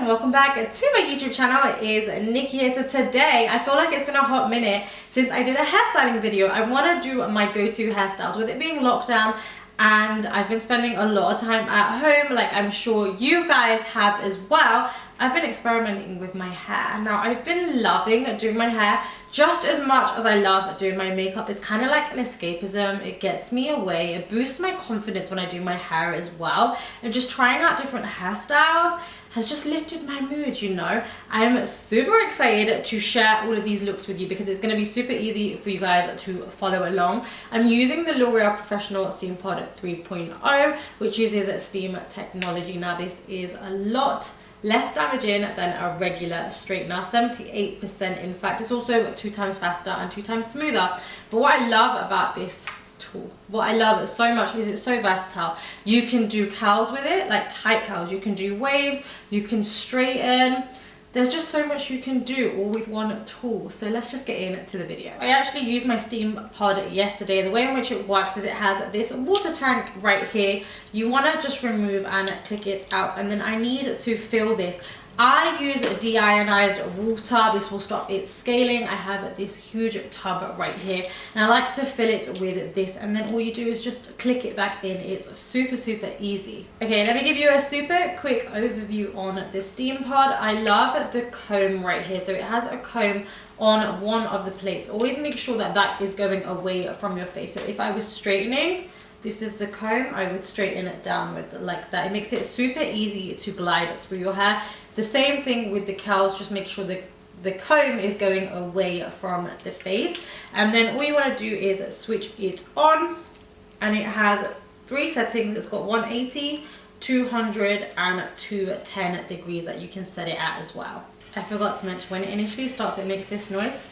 and welcome back to my YouTube channel. It is Nikki here. So today, I feel like it's been a hot minute since I did a hairstyling video. I want to do my go-to hairstyles with it being lockdown, and I've been spending a lot of time at home, like I'm sure you guys have as well. I've been experimenting with my hair. Now, I've been loving doing my hair just as much as I love doing my makeup. It's kind of like an escapism. It gets me away. It boosts my confidence when I do my hair as well. And just trying out different hairstyles has just lifted my mood, you know. I'm super excited to share all of these looks with you because it's going to be super easy for you guys to follow along. I'm using the L'Oreal Professionnel Steampod 3.0, which uses steam technology. Now, this is a lot less damaging than a regular straightener, 78% in fact. It's also 2 times faster and 2 times smoother. But what I love about this tool, what I love so much, is it's so versatile. You can do curls with it, like tight curls. You can do waves, you can straighten. There's just so much you can do all with one tool. So let's just get into the video. I actually used my Steampod yesterday. The way in which it works is it has this water tank right here. You want to just remove and click it out, and then I need to fill this. I use deionized water. This will stop it scaling. I have this huge tub right here, and I like to fill it with this, and then all you do is just click it back in. It's super easy. Okay, let me give you a super quick overview on the Steampod. I love the comb right here. So it has a comb on one of the plates. Always make sure that that is going away from your face. So if I was straightening, this is the comb, I would straighten it downwards like that. It makes it super easy to glide through your hair. The same thing with the curls, just make sure the comb is going away from the face. And then all you want to do is switch it on, and it has 3 settings. It's got 180, 200 and 210 degrees that you can set it at as well. I forgot to mention, when it initially starts, it makes this noise.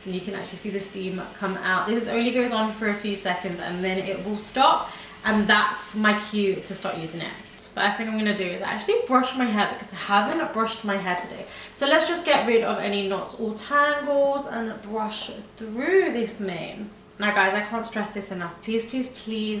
And you can actually see the steam come out. This only goes on for a few seconds and then it will stop, and that's my cue to start using it. First thing I'm going to do is actually brush my hair because I haven't brushed my hair today. So let's just get rid of any knots or tangles and brush through this mane. Now guys, I can't stress this enough. Please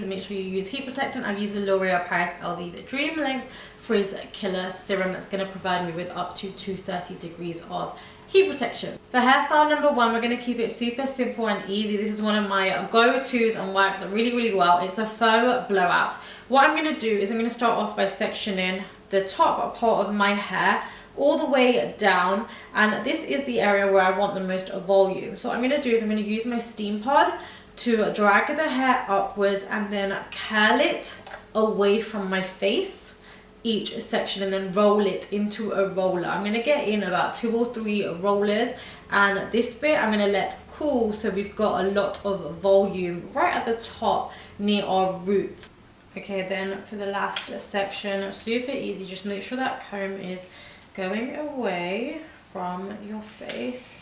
make sure you use heat protectant. I've used the L'Oreal Paris LV Dream Length Frizz Killer Serum. That's going to provide me with up to 230 degrees of heat protection. For hairstyle number 1, we're going to keep it super simple and easy. This is one of my go-tos and works really well. It's a faux blowout. What I'm going to do is I'm going to start off by sectioning the top part of my hair all the way down, and this is the area where I want the most volume. So what I'm going to do is I'm going to use my Steampod to drag the hair upwards and then curl it away from my face, each section, and then roll it into a roller. I'm going to get in about 2 or 3 rollers, and this bit I'm going to let cool so we've got a lot of volume right at the top near our roots. Okay, then for the last section, super easy. Just make sure that comb is going away from your face,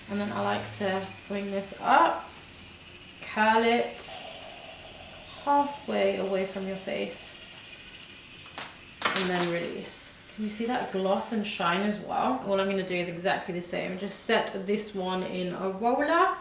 and then I like to bring this up, curl it halfway away from your face, and then release. Can you see that gloss and shine as well? All I'm going to do is exactly the same. Just set this one in a roller,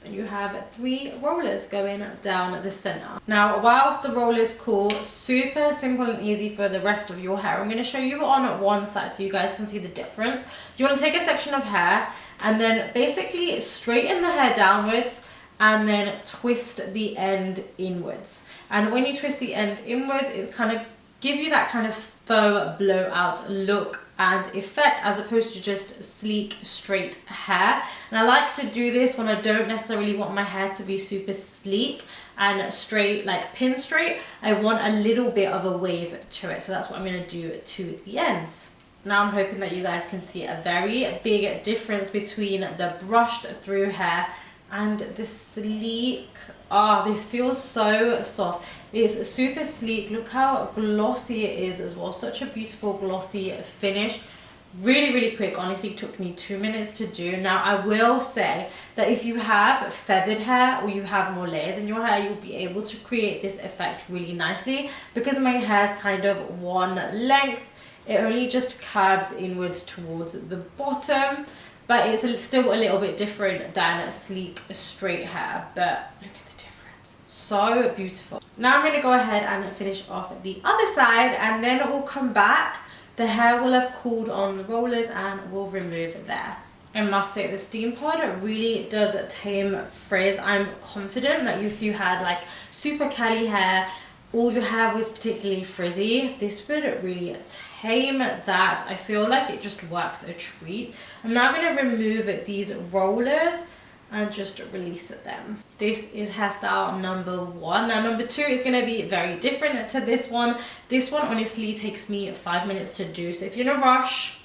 and you have 3 rollers going down the center. Now, whilst the rollers cool, super simple and easy for the rest of your hair. I'm going to show you on one side so you guys can see the difference. You want to take a section of hair and then basically straighten the hair downwards and then twist the end inwards. And when you twist the end inwards, it kind of give you that kind of faux blowout look and effect, as opposed to just sleek straight hair. And I like to do this when I don't necessarily want my hair to be super sleek and straight, like pin straight. I want a little bit of a wave to it, so that's what I'm going to do to the ends. Now I'm hoping that you guys can see a very big difference between the brushed through hair and the sleek. This feels so soft. It's super sleek. Look how glossy it is as well. Such a beautiful glossy finish. Really quick. Honestly, it took me 2 minutes to do. Now I will say that if you have feathered hair or you have more layers in your hair, you'll be able to create this effect really nicely. Because my hair is kind of one length, it only just curves inwards towards the bottom. But it's still a little bit different than a sleek straight hair. But look at the difference. So beautiful. Now I'm going to go ahead and finish off the other side, and then we'll come back the hair will have cooled on the rollers and will remove there. I must say the Steampod really does tame frizz. I'm confident that if you had like super curly hair, or your hair was particularly frizzy, this would really tame that. I feel like it just works a treat. I'm now going to remove these rollers and just release them. This is hairstyle number 1. Now number 2 is going to be very different to this one. This one honestly takes me 5 minutes to do, so if you're in a rush,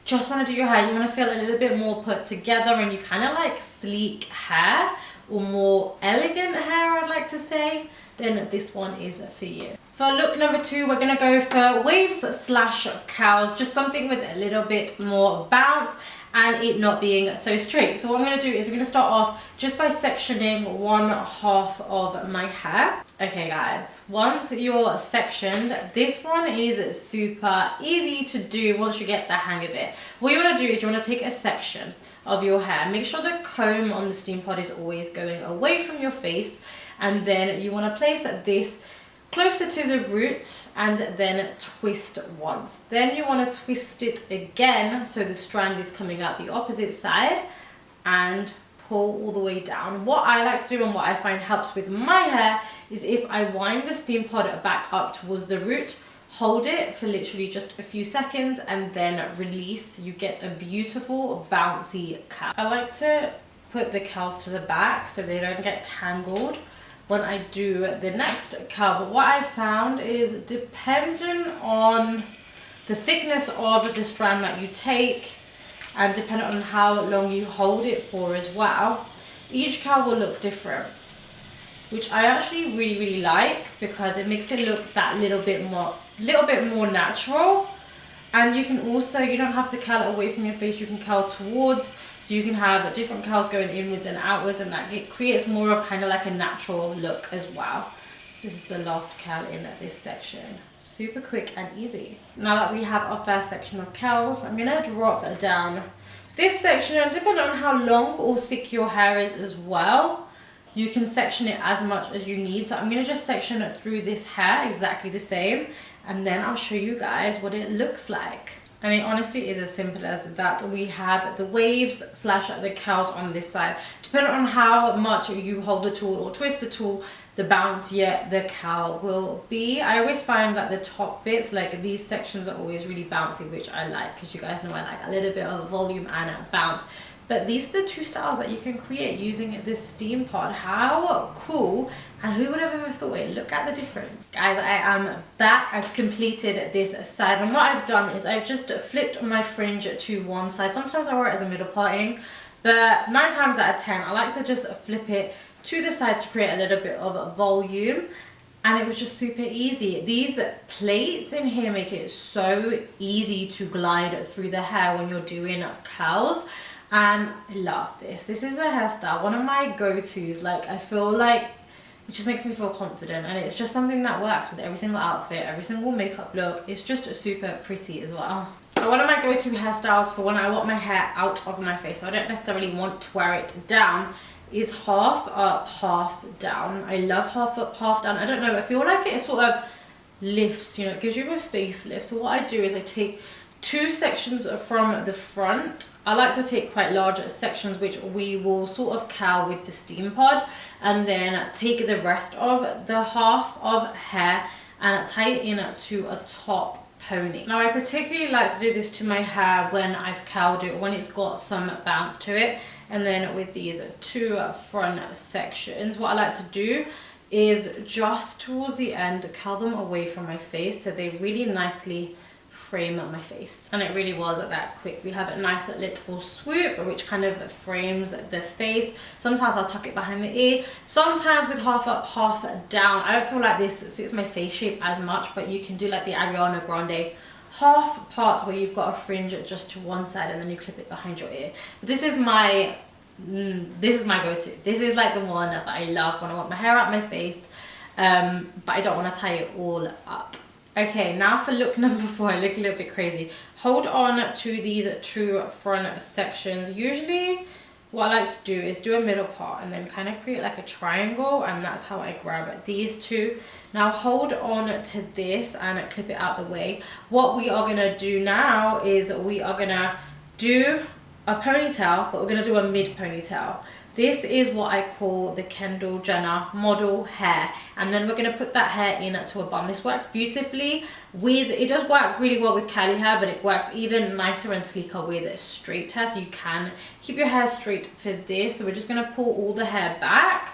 just want to do your hair, you want to feel a little bit more put together and you kind of like sleek hair or more elegant hair, I'd like to say, then this one is for you. For look number 2, we're going to go for waves slash curls, just something with a little bit more bounce and it not being so straight. So what I'm going to do is I'm going to start off just by sectioning 1/2 of my hair. Okay guys, once you're sectioned, this one is super easy to do once you get the hang of it. What you want to do is you want to take a section of your hair, make sure the comb on the Steampod is always going away from your face, and then you want to place this closer to the root and then twist once. Then you want to twist it again so the strand is coming out the opposite side and pull all the way down. What I like to do and what I find helps with my hair is if I wind the Steampod back up towards the root, hold it for literally just a few seconds and then release, you get a beautiful bouncy curl. I like to put the curls to the back so they don't get tangled when I do the next curl. But what I found is depending on the thickness of the strand that you take and depending on how long you hold it for as well, each curl will look different, which I actually really like because it makes it look that little bit more natural. And you can also, you don't have to curl it away from your face, you can curl towards, so you can have different curls going inwards and outwards, and that it creates more of kind of like a natural look as well. This is the last curl in this section. Super quick and easy. Now that we have our first section of curls, I'm gonna drop down this section, and depending on how long or thick your hair is as well, you can section it as much as you need. So I'm gonna just section it through this hair exactly the same, and then I'll show you guys what it looks like. And it honestly is as simple as that. We have the waves slash the curls on this side. Depending on how much you hold the tool or twist the tool, the bouncier the curl will be. I always find that the top bits, like these sections, are always really bouncy, which I like because you guys know I like a little bit of volume and a bounce. But these are the two styles that you can create using this Steampod. How cool, and who would have ever thought it? Look at the difference. Guys, I am back. I've completed this side, and what I've done is I've just flipped my fringe to one side. Sometimes I wear it as a middle parting, but 9 times out of 10 I like to just flip it to the side to create a little bit of volume. And it was just super easy. These plates in here make it so easy to glide through the hair when you're doing curls. And I love this. This is a hairstyle, one of my go-tos. Like, I feel like it just makes me feel confident, and it's just something that works with every single outfit, every single makeup look. It's just super pretty as well. So one of my go-to hairstyles for when I want my hair out of my face, so I don't necessarily want to wear it down, is half up, half down. I love half up, half down. I don't know, I feel like it sort of lifts, you know, it gives you a facelift. So what I do is I take 2 sections from the front. I like to take quite large sections, which we will sort of curl with the Steampod, and then take the rest of the half of hair and tie it in to a top pony. Now I particularly like to do this to my hair when I've curled it, when it's got some bounce to it. And then with these 2 front sections, what I like to do is just towards the end curl them away from my face so they really nicely frame my face. And it really was that quick. We have a nice little swoop which kind of frames the face. Sometimes I'll tuck it behind the ear, sometimes with half up, half down. I don't feel like this suits my face shape as much, but you can do like the Ariana Grande half part where you've got a fringe just to one side and then you clip it behind your ear. But this is my go-to. This is like the one that I love when I want my hair out my face, but I don't want to tie it all up. Okay, now for look number 4, I look a little bit crazy. Hold on to these 2 front sections. Usually what I like to do is do a middle part and then kind of create like a triangle, and that's how I grab these two. Now hold on to this and clip it out the way. What we are gonna do now is we are gonna do a ponytail, but we're gonna do a mid ponytail. This is what I call the Kendall Jenner model hair, and then we're going to put that hair into a bun. This works beautifully with, it does work really well with curly hair, but it works even nicer and sleeker with straight hair, so you can keep your hair straight for this. So we're just going to pull all the hair back,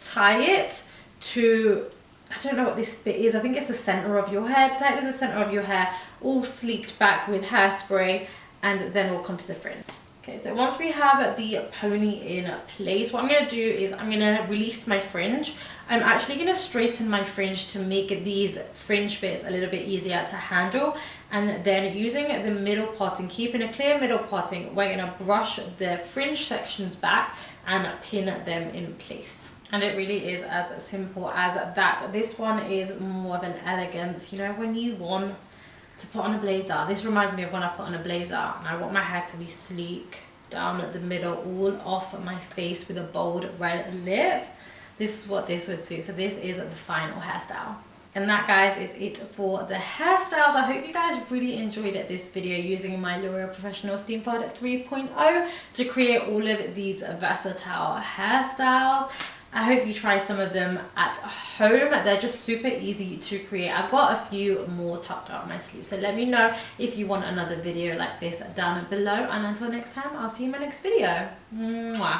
tie it to, I don't know what this bit is, I think it's the center of your hair, tie it to the center of your hair, all sleeked back with hairspray, and then we'll come to the fringe. Okay, so once we have the pony in place, what I'm going to do is I'm going to release my fringe. I'm actually going to straighten my fringe to make these fringe bits a little bit easier to handle. And then using the middle parting, keeping a clear middle parting, we're going to brush the fringe sections back and pin them in place. And it really is as simple as that. This one is more of an elegance, you know, when you want to put on a blazer. This reminds me of when I put on a blazer and I want my hair to be sleek down the middle, all off my face with a bold red lip. This is what this would suit. So this is the final hairstyle. And that, guys, is it for the hairstyles. I hope you guys really enjoyed this video using my L'Oreal Professionnel Steampod 3.0 to create all of these versatile hairstyles. I hope you try some of them at home. They're just super easy to create. I've got a few more tucked up my sleeve, so let me know if you want another video like this down below, and until next time, I'll see you in my next video. Mwah.